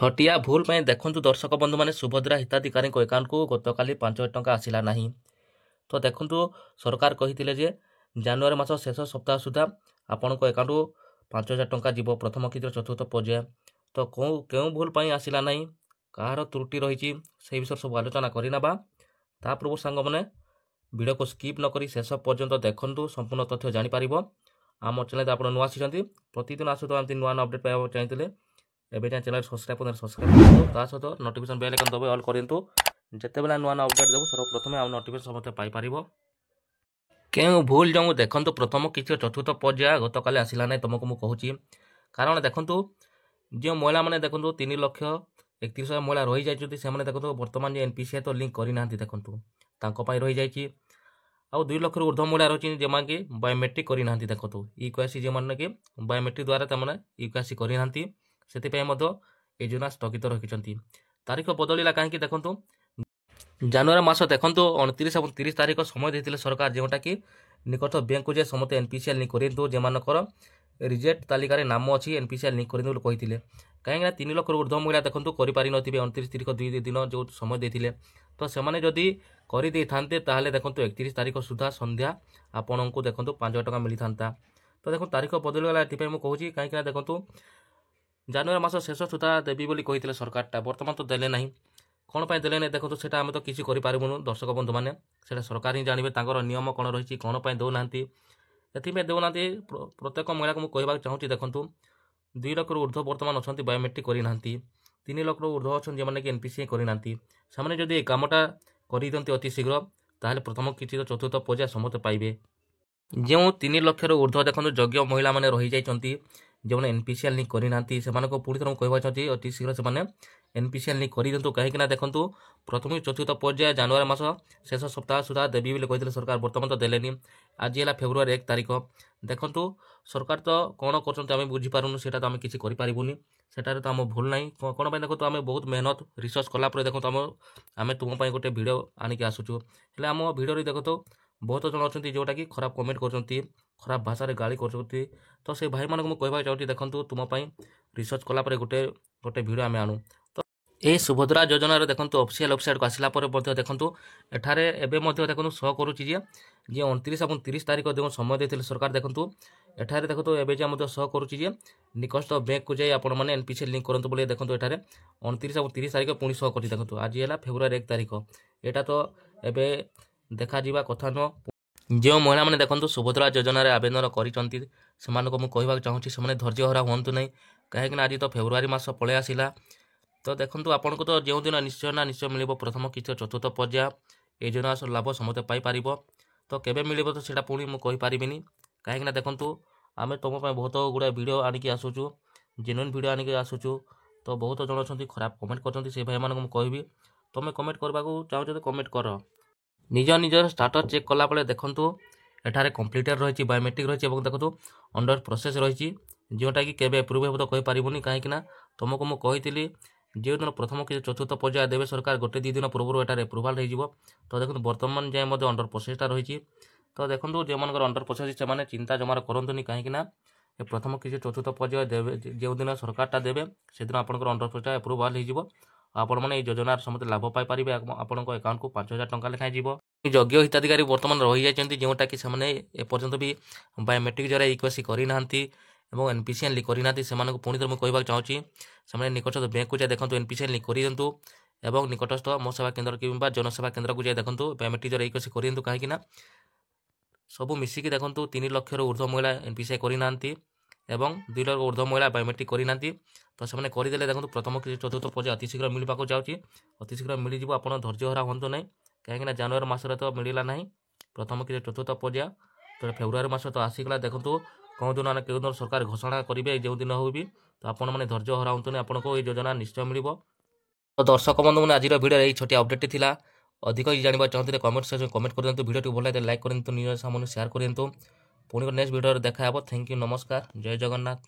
ଛଟିଆ ଭୁଲ ପାଇଁ ଦେଖନ୍ତୁ ଦର୍ଶକ ବନ୍ଧୁମାନେ ସୁଭଦ୍ରା ହିତାଧିକାରୀଙ୍କ ଆକାଉଣ୍ଟକୁ ଗତକାଲି 5,000 ଟଙ୍କା ଆସିଲା ନାହିଁ। ତ ଦେଖନ୍ତୁ ସରକାର କହିଥିଲେ ଯେ ଜାନୁଆରୀ ମାସ ଶେଷ ସପ୍ତାହ ସୁଦ୍ଧା ଆପଣଙ୍କ ଆକାଉଣ୍ଟକୁ 5,000 ଟଙ୍କା ଯିବ ପ୍ରଥମ କିସ୍ତିର ଚତୁର୍ଥ ପର୍ଯ୍ୟାୟ। ତ କେଉଁ ଭୁଲ ପାଇଁ ଆସିଲା ନାହିଁ, କାହାର ତ୍ରୁଟି ରହିଛି, ସେହି ବିଷୟରେ ସବୁ ଆଲୋଚନା କରିନେବା। ତା ପୂର୍ବରୁ ସାଙ୍ଗମାନେ ଭିଡ଼ିଓକୁ ସ୍କିପ୍ ନକରି ଶେଷ ପର୍ଯ୍ୟନ୍ତ ଦେଖନ୍ତୁ, ସମ୍ପୂର୍ଣ୍ଣ ତଥ୍ୟ ଜାଣିପାରିବ। ଆମ ଚ୍ୟାନେଲରେ ଆପଣ ନୂଆ ଆସିଛନ୍ତି, ପ୍ରତିଦିନ ଆସୁଥିବା ଏମିତି ନୂଆ ଅପଡ଼େଟ୍ ପାଇବାକୁ ଚାହିଁଥିଲେ ଏବେ ଯାଏଁ ଚ୍ୟାନେଲ ସବସ୍କ୍ରାଇବ୍ କରନ୍ତୁ, ତା ସହିତ ନୋଟିଫିକେସନ୍ ବେଲ୍ ଆଇକନ୍ ଦବାଇ ଅଲ୍ କରନ୍ତୁ। ଯେତେବେଳେ ନୂଆ ଅପଡ଼େଟ୍ ଦେବୁ ସର୍ବପ୍ରଥମେ ଆମ ନୋଟିଫିକେସନ୍ ସମସ୍ତେ ପାଇପାରିବ। କେଉଁ ଭୁଲ ଯୋଗୁଁ ଦେଖନ୍ତୁ ପ୍ରଥମ କିସ୍ତିର ଚତୁର୍ଥ ପର୍ଯ୍ୟାୟ ଗତକାଲି ଆସିଲା ନାହିଁ ତୁମକୁ ମୁଁ କହୁଛି। କାରଣ ଦେଖନ୍ତୁ ଯେଉଁ ମହିଳାମାନେ ଦେଖନ୍ତୁ 3,31,000 ମହିଳା ରହିଯାଇଛନ୍ତି, ସେମାନେ ଦେଖନ୍ତୁ ବର୍ତ୍ତମାନ ଯେ NPCI ତ ଲିଙ୍କ୍ କରିନାହାନ୍ତି, ଦେଖନ୍ତୁ ତାଙ୍କ ପାଇଁ ରହିଯାଇଛି। ଆଉ 2 ଲକ୍ଷରୁ ଉର୍ଦ୍ଧ୍ୱ ମହିଳା ରହିଛନ୍ତି ଯେଉଁମାନେ କି ବାୟୋମେଟ୍ରିକ୍ କରିନାହାନ୍ତି। ଦେଖନ୍ତୁ EKYC ଯେଉଁମାନେ କି ବାୟୋମେଟ୍ରିକ୍ ଦ୍ୱାରା ସେମାନେ EKYC କରିନାହାନ୍ତି, ସେଥିପାଇଁ ମଧ୍ୟ এই ଯୋଜନା ସ୍ଥଗିତ ରଖିଛନ୍ତି। ତାରିଖ ବଦଳିଲା କାହିଁକି ଦେଖନ୍ତୁ, ଜାନୁଆରୀ ମାସ ଦେଖନ୍ତୁ 29 ଏବଂ 30 ତାରିଖ ସମୟ ଦେଇଥିଲେ ସରକାର, ଯେଉଁଟାକି ନିକଟ ବ୍ୟାଙ୍କକୁ ଯାଇ ସମସ୍ତେ NPCI ଲିଙ୍କ୍ କରିନ୍ତୁ, ଯେମାନଙ୍କର ରିଜେକ୍ଟ ତାଲିକାରେ ନାମ ଅଛି NPCI ଲିଙ୍କ୍ କରିନ୍ତୁ ବୋଲି କହିଥିଲେ। କାହିଁକିନା 3 ଲକ୍ଷରୁ ଉର୍ଦ୍ଧ୍ୱ ମହିଳା ଦେଖନ୍ତୁ କରିପାରିନଥିବେ 29 ତାରିଖ 2 ଦିନ ଯେଉଁ ସମୟ ଦେଇଥିଲେ। ତ ସେମାନେ ଯଦି କରିଦେଇଥାନ୍ତେ ତାହେଲେ ଦେଖନ୍ତୁ 31 ତାରିଖ ସୁଦ୍ଧା ସନ୍ଧ୍ୟା ଆପଣଙ୍କୁ ଦେଖନ୍ତୁ 5,000 ଟଙ୍କା ମିଳିଥାନ୍ତା। ତ ଦେଖନ୍ତୁ ତାରିଖ ବଦଳିଗଲା, ଏଥିପାଇଁ ମୁଁ କହୁଛି। କାହିଁକିନା ଦେଖନ୍ତୁ ଜାନୁଆରୀ ମାସ ଶେଷ ସୁଦ୍ଧା ଦେବି ବୋଲି କହିଥିଲେ ସରକାରଟା, ବର୍ତ୍ତମାନ ତ ଦେଲେ ନାହିଁ। କ'ଣ ପାଇଁ ଦେଲେ ନାହିଁ ଦେଖନ୍ତୁ, ସେଇଟା ଆମେ ତ କିଛି କରିପାରିବୁନୁ ଦର୍ଶକ ବନ୍ଧୁମାନେ, ସେଇଟା ସରକାର ହିଁ ଜାଣିବେ ତାଙ୍କର ନିୟମ କ'ଣ ରହିଛି, କ'ଣ ପାଇଁ ଦେଉନାହାନ୍ତି। ଏଥିପାଇଁ ଦେଉନାହାନ୍ତି ପ୍ରତ୍ୟେକ ମହିଳାକୁ ମୁଁ କହିବାକୁ ଚାହୁଁଛି, ଦେଖନ୍ତୁ 2 ଲକ୍ଷରୁ ଉର୍ଦ୍ଧ୍ୱ ବର୍ତ୍ତମାନ ଅଛନ୍ତି ବାୟୋମେଟ୍ରିକ୍ କରିନାହାନ୍ତି, 3 ଲକ୍ଷରୁ ଉର୍ଦ୍ଧ୍ୱ ଅଛନ୍ତି ଯେଉଁମାନେ କି NPCI କରିନାହାନ୍ତି। ସେମାନେ ଯଦି ଏ କାମଟା କରିଦିଅନ୍ତି ଅତି ଶୀଘ୍ର, ତାହେଲେ ପ୍ରଥମ କିସ୍ତିର ଚତୁର୍ଥ ପର୍ଯ୍ୟାୟ ସମସ୍ତେ ପାଇବେ। ଯେଉଁ 3 ଲକ୍ଷରୁ ଉର୍ଦ୍ଧ୍ୱ ଦେଖନ୍ତୁ ଯୋଗ୍ୟ ମହିଳାମାନେ ରହିଯାଇଛନ୍ତି, ଯେଉଁମାନେ NPCI ଲିଙ୍କ୍ କରିନାହାନ୍ତି, ସେମାନଙ୍କୁ ପୁଣି ଥରେ ମୁଁ କହିବାକୁ ଚାହୁଁଛି ଅତି ଶୀଘ୍ର ସେମାନେ NPCI ଲିଙ୍କ୍ କରିଦିଅନ୍ତୁ। କାହିଁକିନା ଦେଖନ୍ତୁ ପ୍ରଥମ ଚତୁର୍ଥ ପର୍ଯ୍ୟାୟ ଜାନୁଆରୀ ମାସ ଶେଷ ସପ୍ତାହ ସୁଦ୍ଧା ଦେବି ବୋଲି କହିଥିଲେ ସରକାର, ବର୍ତ୍ତମାନ ତ ଦେଲେନି। ଆଜି ହେଲା ଫେବୃଆରୀ 1 ତାରିଖ। ଦେଖନ୍ତୁ ସରକାର ତ କ'ଣ କରୁଛନ୍ତି ଆମେ ବୁଝିପାରୁନୁ, ସେଇଟା ତ ଆମେ କିଛି କରିପାରିବୁନି, ସେଠାରେ ତ ଆମ ଭୁଲ ନାହିଁ। କ'ଣ ପାଇଁ ଦେଖନ୍ତୁ ଆମେ ବହୁତ ମେହନତ ରିସର୍ଚ୍ଚ କଲା ପରେ ଦେଖନ୍ତୁ ଆମେ ତୁମ ପାଇଁ ଗୋଟେ ଭିଡ଼ିଓ ଆଣିକି ଆସୁଛୁ। ହେଲେ ଆମ ଭିଡ଼ିଓରେ ଦେଖନ୍ତୁ ବହୁତ ଜଣ ଅଛନ୍ତି ଯେଉଁଟାକି ଖରାପ କମେଣ୍ଟ କରୁଛନ୍ତି, ଖରାପ ଭାଷାରେ ଗାଳି କରୁଛନ୍ତି। ତ ସେ ଭାଇମାନଙ୍କୁ ମୁଁ କହିବାକୁ ଚାହୁଁଛି, ଦେଖନ୍ତୁ ତୁମ ପାଇଁ ରିସର୍ଚ୍ଚ କଲା ପରେ ଗୋଟେ ଭିଡ଼ିଓ ଆମେ ଆଣୁ। ତ ଏହି ସୁଭଦ୍ରା ଯୋଜନାରେ ଦେଖନ୍ତୁ ଅଫିସିଆଲ ୱେବସାଇଟ୍କୁ ଆସିଲା ପରେ ମଧ୍ୟ ଦେଖନ୍ତୁ ଏଠାରେ ଏବେ ମଧ୍ୟ ଦେଖନ୍ତୁ ଶୋ କରୁଛି ଯେ 29 ଏବଂ 30 ତାରିଖ ଯେଉଁ ସମୟ ଦେଇଥିଲେ ସରକାର, ଦେଖନ୍ତୁ ଏଠାରେ ଦେଖନ୍ତୁ ଏବେ ଯେ ମଧ୍ୟ ଶୋ କରୁଛି ଯେ ନିକଟସ୍ଥ ବ୍ୟାଙ୍କକୁ ଯାଇ ଆପଣମାନେ NPCI ଲିଙ୍କ୍ କରନ୍ତୁ ବୋଲି। ଦେଖନ୍ତୁ ଏଠାରେ 29 ଏବଂ 30 ତାରିଖ ପୁଣି ଶୋ କରୁଛି। ଦେଖନ୍ତୁ ଆଜି ହେଲା ଫେବୃଆରୀ 1 ତାରିଖ, ଏଇଟା ତ ଏବେ ଦେଖାଯିବା କଥା ନୁହଁ। ଯେଉଁ ମହିଳାମାନେ ଦେଖନ୍ତୁ ସୁଭଦ୍ରା ଯୋଜନାରେ ଆବେଦନ କରିଛନ୍ତି, ସେମାନଙ୍କୁ ମୁଁ କହିବାକୁ ଚାହୁଁଛି ସେମାନେ ଧୈର୍ଯ୍ୟହରା ହୁଅନ୍ତୁ ନାହିଁ। କାହିଁକିନା ଆଜି ତ ଫେବୃଆରୀ ମାସ ପଳେଇ ଆସିଲା। ତ ଦେଖନ୍ତୁ ଆପଣଙ୍କୁ ତ ଯେଉଁଦିନ ନିଶ୍ଚୟ ମିଳିବ ପ୍ରଥମ କିସ୍ତିର ଚତୁର୍ଥ ପର୍ଯ୍ୟାୟ, এই ଯୋଜନାର ଲାଭ ସମସ୍ତେ ପାଇପାରିବ। ତ କେବେ ମିଳିବ ତ ସେଇଟା ପୁଣି ମୁଁ କହିପାରିବିନି। କାହିଁକିନା ଦେଖନ୍ତୁ ଆମେ ତୁମ ପାଇଁ ବହୁତ ଗୁଡ଼ାଏ ଭିଡ଼ିଓ ଆଣିକି ଆସୁଛୁ, ଜେନ୍ୟୁନ୍ ଭିଡ଼ିଓ ଆଣିକି ଆସୁଛୁ। ତ ବହୁତ ଜଣ ଅଛନ୍ତି ଖରାପ କମେଣ୍ଟ କରୁଛନ୍ତି, ସେ ଭାଇମାନଙ୍କୁ ମୁଁ କହିବି ତୁମେ କମେଣ୍ଟ କରିବାକୁ ଚାହୁଁଛ ତ କମେଣ୍ଟ କର। ନିଜର ଷ୍ଟାଟସ୍ ଚେକ୍ କଲାବେଳେ ଦେଖନ୍ତୁ ଏଠାରେ କମ୍ପ୍ଲିଟେଡ୍ ରହିଛି, ବାୟୋମେଟ୍ରିକ୍ ରହିଛି ଏବଂ ଦେଖନ୍ତୁ ଅଣ୍ଡର ପ୍ରୋସେସ୍ ରହିଛି, ଯେଉଁଟାକି କେବେ ଆପ୍ରୁଭ୍ ହେବ ତ କହିପାରିବୁନି। କାହିଁକିନା ତୁମକୁ ମୁଁ କହିଥିଲି ଯେଉଁଦିନ ପ୍ରଥମ କିସ୍ତି ଚତୁର୍ଥ ପର୍ଯ୍ୟାୟ ଦେବେ ସରକାର, 1-2 ଦିନ ପୂର୍ବରୁ ଏଠାରେ ଆପ୍ରୁଭାଲ୍ ହେଇଯିବ। ତ ଦେଖନ୍ତୁ ବର୍ତ୍ତମାନ ଯାଏଁ ମଧ୍ୟ ଅଣ୍ଡର ପ୍ରୋସେସ୍ଟା ରହିଛି। ତ ଦେଖନ୍ତୁ ଯେଉଁମାନଙ୍କର ଅଣ୍ଡର ପ୍ରୋସେସ୍ ସେମାନେ ଚିନ୍ତା ଜମାର କରନ୍ତୁନି, କାହିଁକିନା ଏ ପ୍ରଥମ କିସ୍ତି ଚତୁର୍ଥ ପର୍ଯ୍ୟାୟ ଦେବେ ଯେଉଁଦିନ ସରକାରଟା ଦେବେ ସେଦିନ ଆପଣଙ୍କର ଅଣ୍ଡର ପ୍ରୋସେସ୍ଟା ଆପ୍ରୁଭାଲ୍ ହେଇଯିବ। ଆପଣମାନେ এই ଯୋଜନାର ସମସ୍ତେ ଲାଭ ପାଇପାରିବେ। ଆପଣଙ୍କ ଆକାଉଣ୍ଟକୁ 5,000 ଟଙ୍କା ଲେଖାଏଁ ଯିବ। ଯୋଗ୍ୟ ହିତାଧିକାରୀ ବର୍ତ୍ତମାନ ରହିଯାଇଛନ୍ତି, ଯେଉଁଟାକି ସେମାନେ ଏପର୍ଯ୍ୟନ୍ତ ବି ବାୟୋମେଟ୍ରିକ୍ ଦ୍ୱାରା EKYC କରିନାହାନ୍ତି ଏବଂ NPCI ଲିଙ୍କ୍ କରିନାହାନ୍ତି, ସେମାନଙ୍କୁ ପୁଣି ଥରେ ମୁଁ କହିବାକୁ ଚାହୁଁଛି ସେମାନେ ନିକଟସ୍ଥ ବ୍ୟାଙ୍କକୁ ଯାଇ ଦେଖନ୍ତୁ NPCI ଲିଙ୍କ୍ କରିଦିଅନ୍ତୁ ଏବଂ ନିକଟସ୍ଥ ମୋ ସେବା କେନ୍ଦ୍ର କିମ୍ବା ଜନସେବା କେନ୍ଦ୍ରକୁ ଯାଇ ଦେଖନ୍ତୁ ବାୟୋମେଟ୍ରିକ୍ ଦ୍ୱାରା EKYC କରିଦିଅନ୍ତୁ। କାହିଁକିନା ସବୁ ମିଶିକି ଦେଖନ୍ତୁ 3 ଲକ୍ଷରୁ ଉର୍ଦ୍ଧ୍ୱ ମହିଳା NPCI କରିନାହାନ୍ତି ଏବଂ 2 ଲକ୍ଷରୁ ଉର୍ଦ୍ଧ୍ୱ ମହିଳା ବାୟୋମେଟ୍ରିକ୍ କରିନାହାନ୍ତି। ତ ସେମାନେ କରିଦେଲେ ଦେଖନ୍ତୁ ପ୍ରଥମ କିସ୍ତି ଚତୁର୍ଥ ପର୍ଯ୍ୟାୟ ଅତି ଶୀଘ୍ର ମିଳିବାକୁ ଯାଉଛି, ଅତି ଶୀଘ୍ର ମିଳିଯିବ। ଆପଣ ଧୈର୍ଯ୍ୟହରା ହୁଅନ୍ତୁ ନାହିଁ, କାହିଁକିନା ଜାନୁଆରୀ ମାସରେ ତ ମିଳିଲା ନାହିଁ ପ୍ରଥମ କିସ୍ତି ଚତୁର୍ଥ ପର୍ଯ୍ୟାୟ। ତ ଫେବୃଆରୀ ମାସ ତ ଆସିଗଲା, ଦେଖନ୍ତୁ କେଉଁଦିନ ନା କେଉଁଦିନ ସରକାର ଘୋଷଣା କରିବେ, ଯେଉଁଦିନ ହଉ ବି। ତ ଆପଣମାନେ ଧୈର୍ଯ୍ୟ ହରାନ୍ତୁନି, ଆପଣଙ୍କୁ এই ଯୋଜନା ନିଶ୍ଚୟ ମିଳିବ। ତ ଦର୍ଶକ ବନ୍ଧୁମାନେ ଆଜିର ଭିଡ଼ିଓରେ ଏହି ଛୋଟିଆ ଅପଡ଼େଟ୍ଟି ଥିଲା। ଅଧିକ ଜାଣିବାକୁ ଚାହୁଁଥିଲେ କମେଣ୍ଟ ସେକ୍ସନରେ କମେଣ୍ଟ କରିଦିଅନ୍ତୁ, ଭିଡ଼ିଓଟି ଭଲ ଲାଗିଲେ ଲାଇକ୍ କରନ୍ତୁ, ନିଜ ସାମନେ ସେୟାର କରନ୍ତୁ। ପୁଣି ନେକ୍ସଟ ଭିଡ଼ିଓରେ ଦେଖା ହେବ। ଥ୍ୟାଙ୍କ ୟୁ, ନମସ୍କାର, ଜୟ ଜଗନ୍ନାଥ।